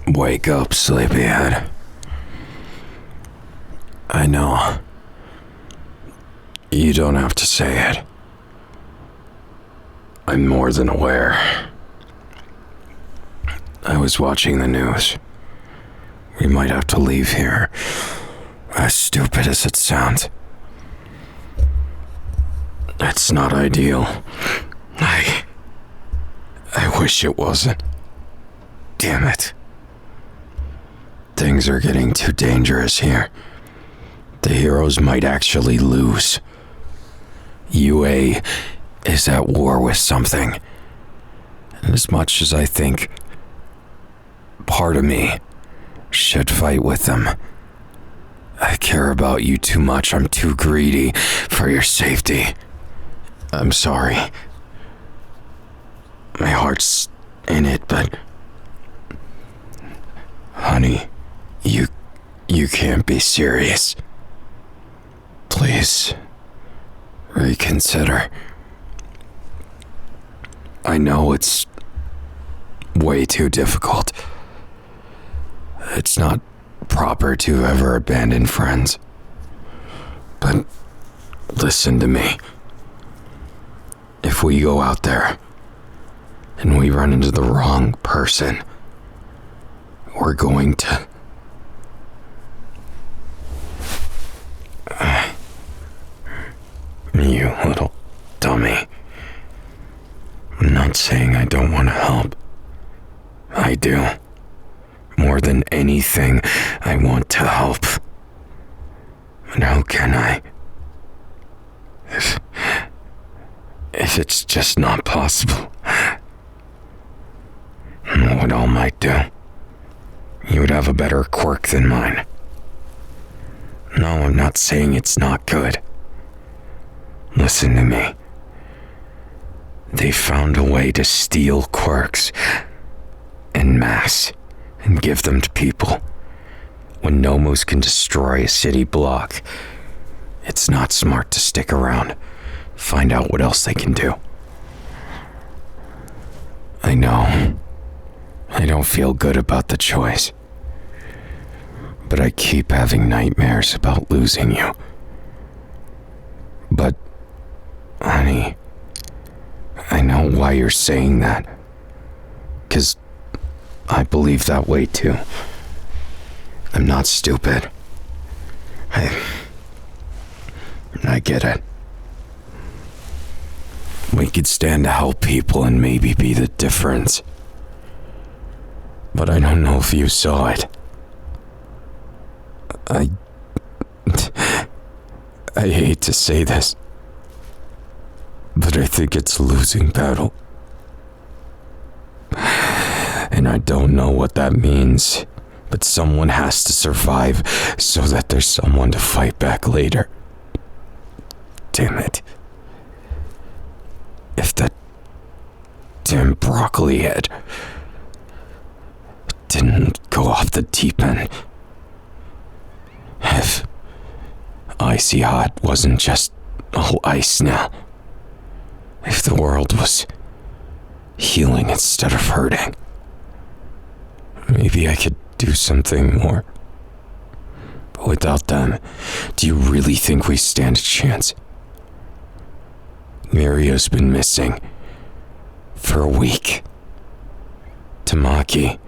Wake up, sleepyhead. I know. You don't have to say it. I'm more than aware. I was watching the news. We might have to leave here, as stupid as it sounds. It's not ideal. I wish it wasn't. Damn it. Things are getting too dangerous here. The heroes might actually lose. UA is at war with something. And as much as I think part of me should fight with them, I care about you too much. I'm too greedy for your safety. I'm sorry. My heart's in it, but... Honey, you can't be serious. Please, reconsider. I know it's way too difficult. It's not proper to ever abandon friends. But listen to me. If we go out there and we run into the wrong person, we're going to... You little dummy. I'm not saying I don't want to help. I do. More than anything, I want to help. But how can I? If it's just not possible. What all might do. You would have a better quirk than mine. No, I'm not saying it's not good. Listen to me. They found a way to steal quirks en masse and give them to people. When Nomus can destroy a city block, it's not smart to stick around. Find out what else they can do. I know. I don't feel good about the choice. But I keep having nightmares about losing you. But, honey, I know why you're saying that. 'Cause I believe that way too. I'm not stupid. I get it. We could stand to help people and maybe be the difference. But I don't know if you saw it. I hate to say this, but I think it's a losing battle. And I don't know what that means, but someone has to survive so that there's someone to fight back later. Damn it. If that damn broccoli head didn't go off the deep end. If Icy Hot wasn't just all ice now. If the world was healing instead of hurting. Maybe I could do something more. But without them, do you really think we stand a chance? Mirio's been missing for a week. Tamaki,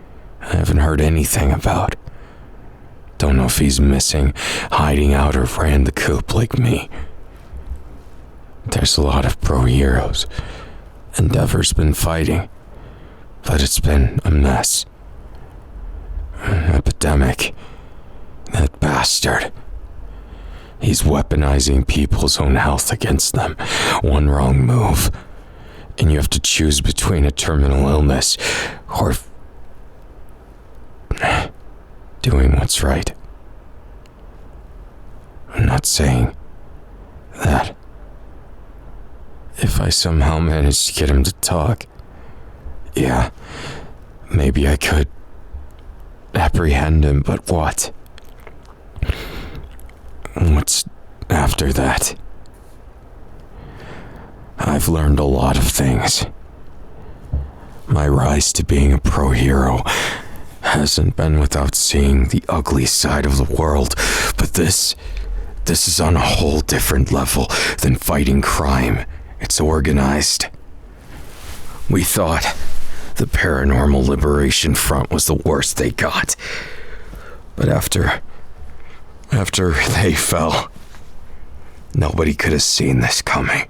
I haven't heard anything about. Don't know if he's missing, hiding out, or ran the coop like me. There's a lot of pro-heroes. Endeavor's been fighting, but it's been a mess. Epidemic. That bastard. He's weaponizing people's own health against them. One wrong move, and you have to choose between a terminal illness or doing what's right. I'm not saying that. If I somehow managed to get him to talk, yeah, maybe I could apprehend him, but what? What's after that? I've learned a lot of things. My rise to being a pro hero hasn't been without seeing the ugly side of the world, but this is on a whole different level than fighting crime. It's organized. We thought the Paranormal Liberation Front was the worst they got. But after they fell, nobody could have seen this coming.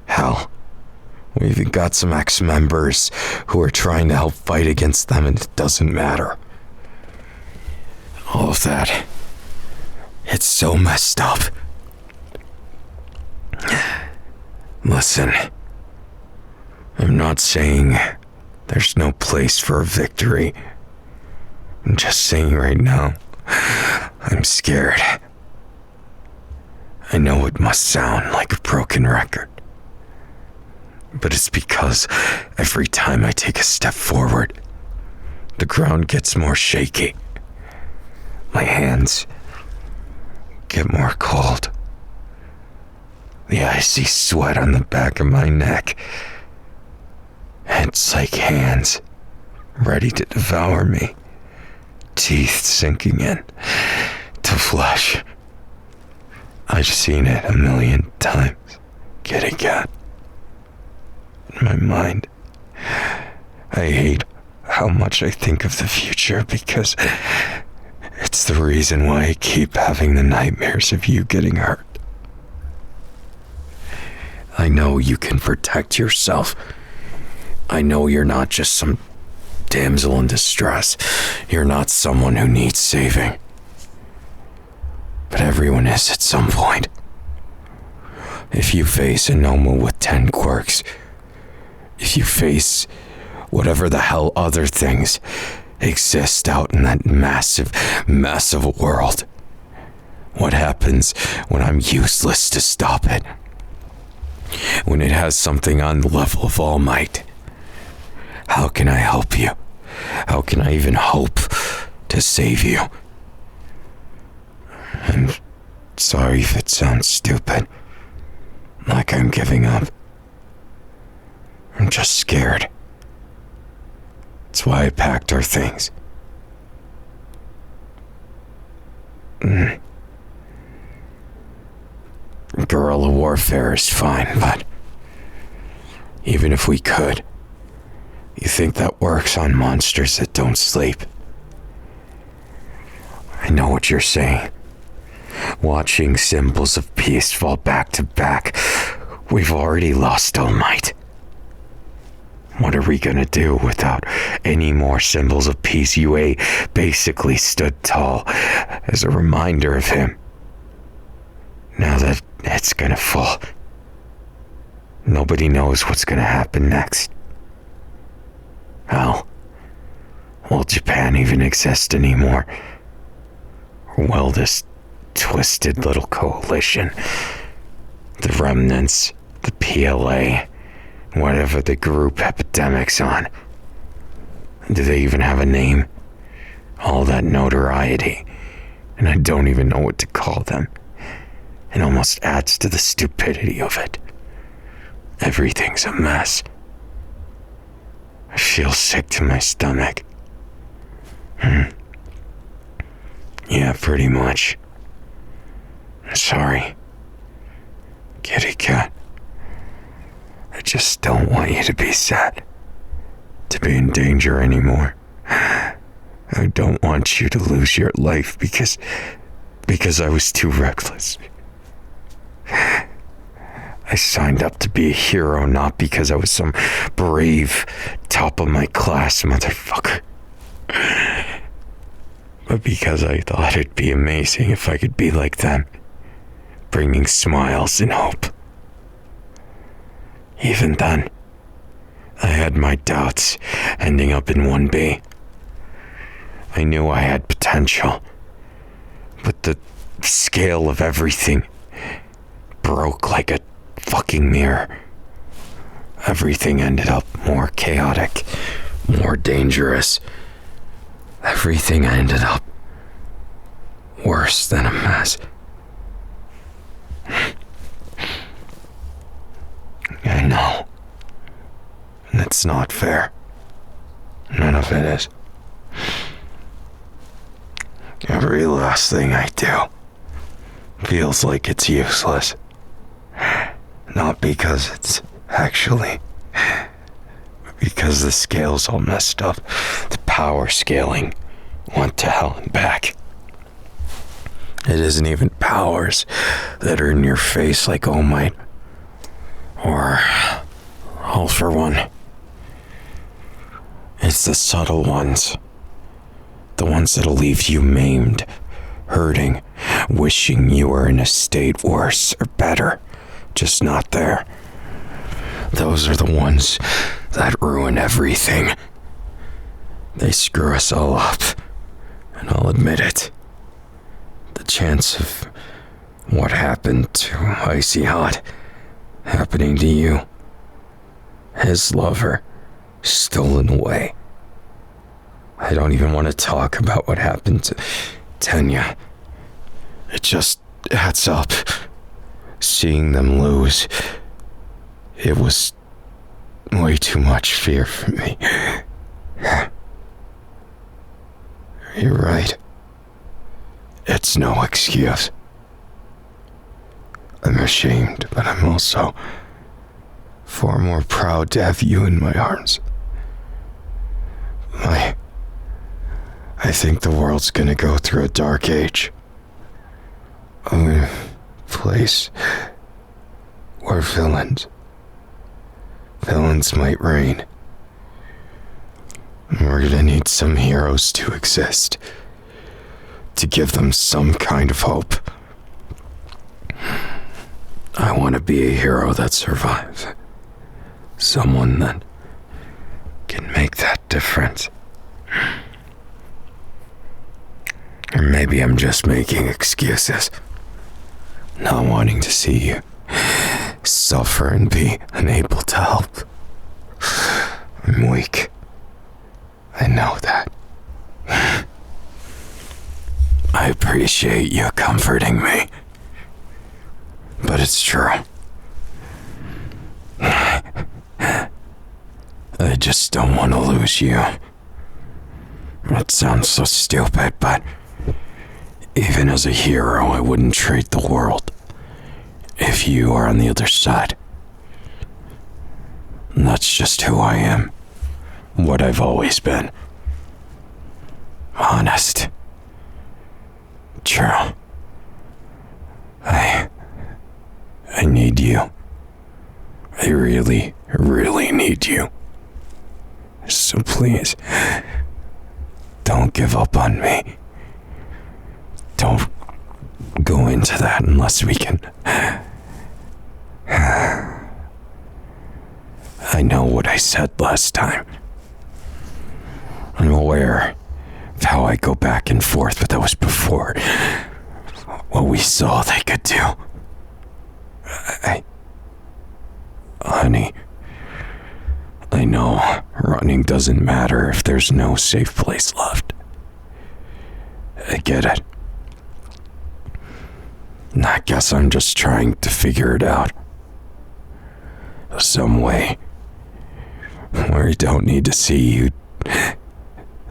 Hell, we even got some ex-members who are trying to help fight against them, and it doesn't matter. All of that, it's so messed up. Listen, I'm not saying there's no place for a victory. I'm just saying right now, I'm scared. I know it must sound like a broken record, but it's because every time I take a step forward, the ground gets more shaky. My hands get more cold. The icy sweat on the back of my neck. It's like hands ready to devour me. Teeth sinking in to flesh. I've seen it 1,000,000 times. Kitty cat. In my mind, I hate how much I think of the future because it's the reason why I keep having the nightmares of you getting hurt. I know you can protect yourself. I know you're not just some damsel in distress. You're not someone who needs saving. But everyone is at some point. If you face a Noma with 10 quirks, if you face whatever the hell other things exist out in that massive, massive world, what happens when I'm useless to stop it? When it has something on the level of All Might? How can I help you? How can I even hope to save you? I'm sorry if it sounds stupid, like I'm giving up. I'm just scared. That's why I packed our things. Guerrilla warfare is fine, but even if we could, you think that works on monsters that don't sleep? I know what you're saying. Watching symbols of peace fall back to back, we've already lost All Might. What are we gonna do without any more symbols of peace? UA basically stood tall as a reminder of him. Now that it's gonna fall, nobody knows what's gonna happen next. Hell, will Japan even exist anymore? Or will this twisted little coalition, the remnants, the PLA, whatever the group epidemic's on, do they even have a name? All that notoriety, and I don't even know what to call them. It almost adds to the stupidity of it. Everything's a mess. I feel sick to my stomach. Yeah, pretty much. Sorry, kitty cat. I just don't want you to be sad, to be in danger anymore. I don't want you to lose your life because I was too reckless. I signed up to be a hero not because I was some brave, top of my class motherfucker, but because I thought it'd be amazing if I could be like them, bringing smiles and hope. Even then, I had my doubts ending up in 1B. I knew I had potential, but the scale of everything broke like a fucking mirror. Everything ended up more chaotic, more dangerous. Everything ended up worse than a mess. I know. And it's not fair. None of it is. Every last thing I do feels like it's useless. Not because it's actually... because the scale's all messed up. The power scaling went to hell and back. It isn't even powers that are in your face like All Might or All for One. It's the subtle ones. The ones that'll leave you maimed, hurting, wishing you were in a state worse or better, just not there. Those are the ones that ruin everything. They screw us all up, and I'll admit it. The chance of what happened to Icy Hot happening to you, his lover, stolen away. I don't even want to talk about what happened to Tenya. It just adds up. Seeing them lose, it was way too much fear for me. You're right. It's no excuse. I'm ashamed, but I'm also far more proud to have you in my arms. I think the world's gonna go through a dark age. A place where villains might reign. We're gonna need some heroes to exist, to give them some kind of hope. I want to be a hero that survives. Someone that can make that difference. Or maybe I'm just making excuses. Not wanting to see you suffer and be unable to help. I'm weak. I know that. I appreciate you comforting me. But it's true. I just don't want to lose you. It sounds so stupid, but even as a hero, I wouldn't trade the world if you are on the other side. And that's just who I am. What I've always been. Honest. True. I need you. I really, really need you. So please, don't give up on me. Don't go into that unless we can. I know what I said last time. I'm aware of how I go back and forth, but that was before what we saw they could do. Honey, I know running doesn't matter if there's no safe place left. I get it. And I guess I'm just trying to figure it out. Some way where I don't need to see you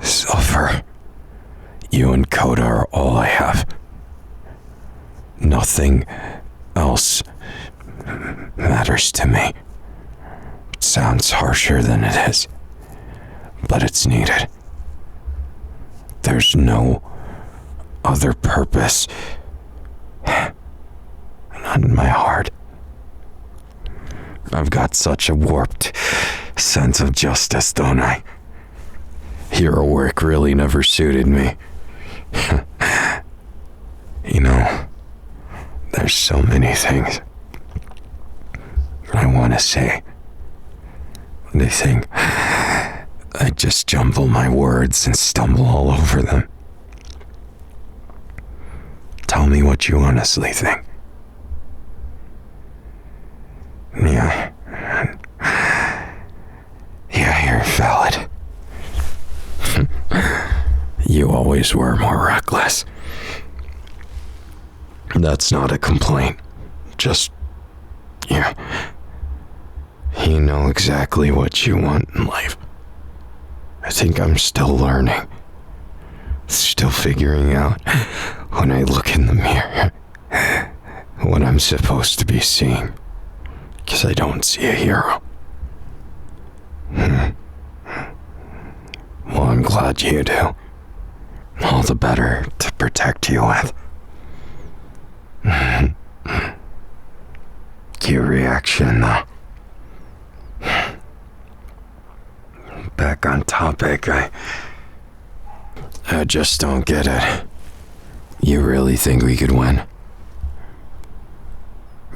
suffer. You and Coda are all I have. Nothing else matters to me. It sounds harsher than it is, but it's needed. There's no other purpose. Not in my heart. I've got such a warped sense of justice, don't I? Hero work really never suited me. You know, there's so many things I want to say. They think I just jumble my words and stumble all over them. Tell me what you honestly think. Yeah, you're valid. You always were more reckless. That's not a complaint. Just, you know exactly what you want in life. I think I'm still learning. Still figuring out when I look in the mirror what I'm supposed to be seeing. Because I don't see a hero. Well, I'm glad you do. All the better to protect you with. Your reaction, though. Back on topic, I just don't get it. You really think we could win?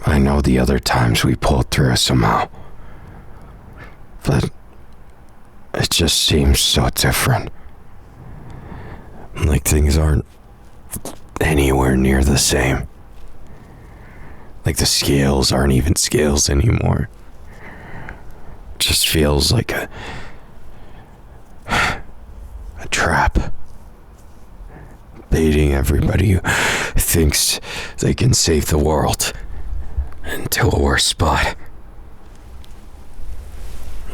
I know the other times we pulled through somehow, but it just seems so different. Like things aren't anywhere near the same. Like the scales aren't even scales anymore. It just feels like a trap. Baiting everybody who thinks they can save the world into a worse spot.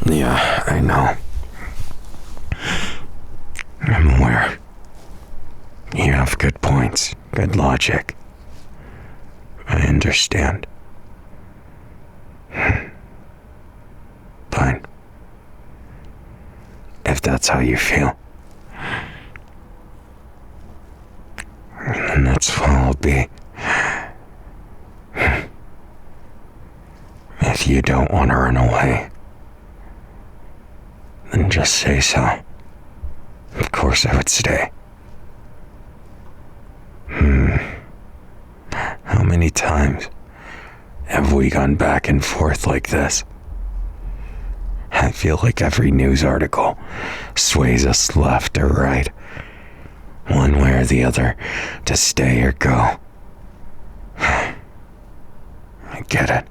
Yeah, I know. I'm aware. You have good points, good logic. I understand. Fine. If that's how you feel, then that's how I'll be. If you don't want to run away, then just say so. Of course I would stay. How many times have we gone back and forth like this? I feel like every news article sways us left or right, one way or the other, to stay or go. I get it.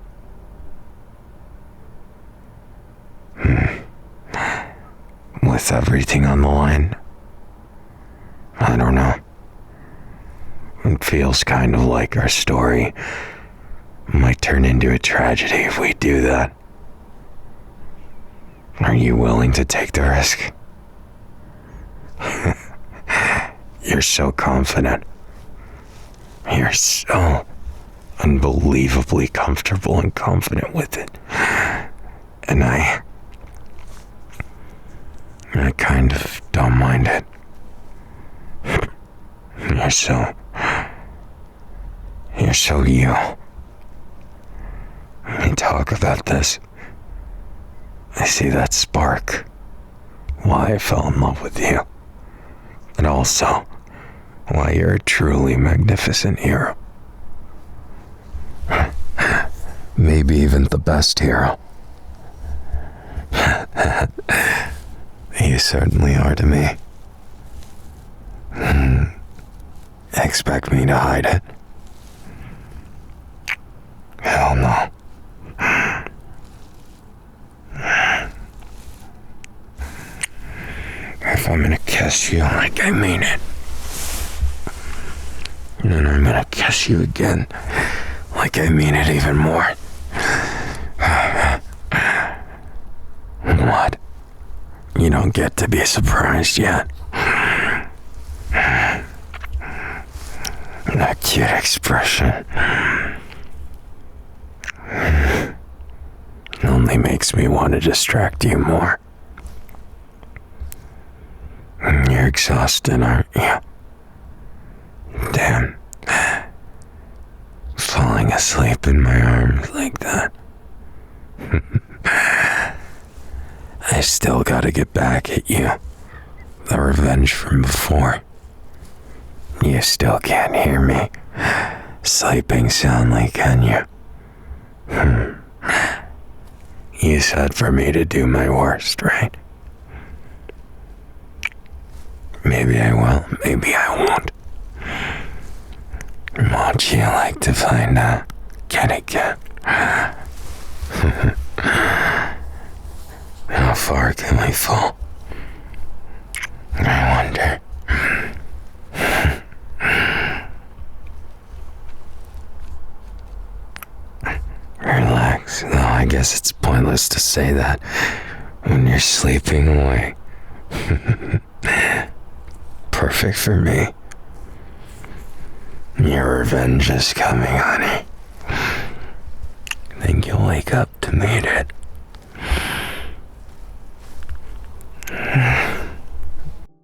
With everything on the line, I don't know. It feels kind of like our story might turn into a tragedy if we do that. Are you willing to take the risk? You're so confident. You're so unbelievably comfortable and confident with it. And I kind of don't mind it. You're so you. When we talk about this, I see that spark. Why I fell in love with you. And also, why you're a truly magnificent hero. Maybe even the best hero. You certainly are to me. Expect me to hide it? Hell no. If I'm gonna kiss you like I mean it, then I'm gonna kiss you again like I mean it even more. What? You don't get to be surprised yet? That cute expression only makes me want to distract you more. You're exhausted, aren't you? Damn. Falling asleep in my arms like that. I still gotta get back at you. The revenge from before. You still can't hear me sleeping soundly, can you? You said for me to do my worst, right? Maybe I will, maybe I won't. Won't you like to find out? Get it, get? How far can we fall? I wonder. Relax, though I guess it's pointless to say that when you're sleeping away Perfect for me. Your revenge is coming, honey. Think you'll wake up to meet it.